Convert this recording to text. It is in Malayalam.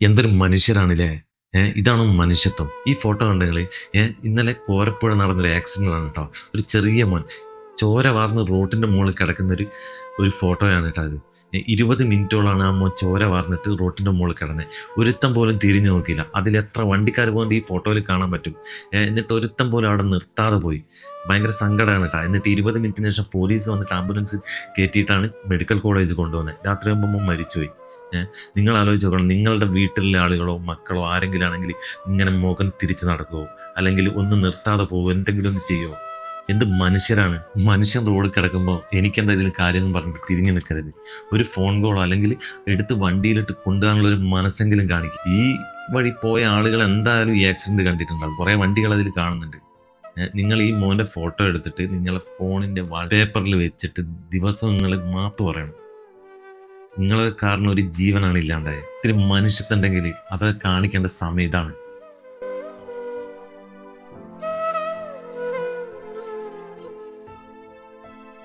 എന്തൊരു മനുഷ്യരാണല്ലേ. ഇതാണ് മനുഷ്യത്വം. ഈ ഫോട്ടോ കണ്ടെങ്കിൽ ഇന്നലെ കോരപ്പുഴ നടന്നൊരു ആക്സിഡൻ്റ് ആണ് കേട്ടോ. ഒരു ചെറിയ മോൻ ചോര വാർന്ന് റോട്ടിൻ്റെ മുകളിൽ കിടക്കുന്നൊരു ഒരു ഫോട്ടോയാണ് കേട്ടോ അത്. 20 മിനിറ്റോളാണ് ആ മോൻ ചോര വാർന്നിട്ട് റോട്ടിൻ്റെ മുകളിൽ കിടന്നത്. ഒരുത്തൻ പോലും തിരിഞ്ഞു നോക്കിയില്ല. അതിലെത്ര വണ്ടിക്കാർ പോകുന്നത് ഈ ഫോട്ടോയിൽ കാണാൻ പറ്റും. എന്നിട്ട് ഒരുത്തൻ പോലും അവിടെ നിർത്താതെ പോയി. ഭയങ്കര സങ്കടമാണ് കേട്ടോ. എന്നിട്ട് 20 മിനിറ്റിന് ശേഷം പോലീസ് വന്നിട്ട് ആംബുലൻസ് കയറ്റിയിട്ടാണ് മെഡിക്കൽ കോളേജ് കൊണ്ടുവന്നത്. രാത്രിയാകുമ്പോൾ മോൻ മരിച്ചുപോയി. നിങ്ങൾ ആലോചിച്ച് നോക്കണം, നിങ്ങളുടെ വീട്ടിലെ ആളുകളോ മക്കളോ ആരെങ്കിലും ആണെങ്കിൽ ഇങ്ങനെ മുഖം തിരിച്ച് നടക്കുമോ? അല്ലെങ്കിൽ ഒന്ന് നിർത്താതെ പോകുമോ? എന്തെങ്കിലും ഒന്ന് ചെയ്യുമോ? എന്ത് മനുഷ്യരാണ്. മനുഷ്യൻ റോഡിൽ കിടക്കുമ്പോൾ എനിക്കെന്താ ഇതിൽ കാര്യമെന്ന് പറഞ്ഞിട്ട് തിരിഞ്ഞു നിൽക്കരുത്. ഒരു ഫോൺ കോളോ അല്ലെങ്കിൽ എടുത്ത് വണ്ടിയിലിട്ട് കൊണ്ടുപോകാനുള്ള ഒരു മനസ്സെങ്കിലും കാണിക്കും. ഈ വഴി പോയ ആളുകൾ എന്തായാലും ഈ ആക്സിഡന്റ് കണ്ടിട്ടുണ്ടാകും. കുറേ വണ്ടികൾ അതിൽ കാണുന്നുണ്ട്. നിങ്ങൾ ഈ മോൻ്റെ ഫോട്ടോ എടുത്തിട്ട് നിങ്ങളെ ഫോണിൻ്റെ വാൾപേപ്പറിൽ വെച്ചിട്ട് ദിവസവും നിങ്ങൾ മാപ്പ് പറയണം. നിങ്ങളെ കാരണം ഒരു ജീവനാണ് ഇല്ലാണ്ടായത്. ഇത്തിരി മനുഷ്യത്വമുണ്ടെങ്കിൽ അത് കാണിക്കേണ്ട സമയം ഇതാണ്.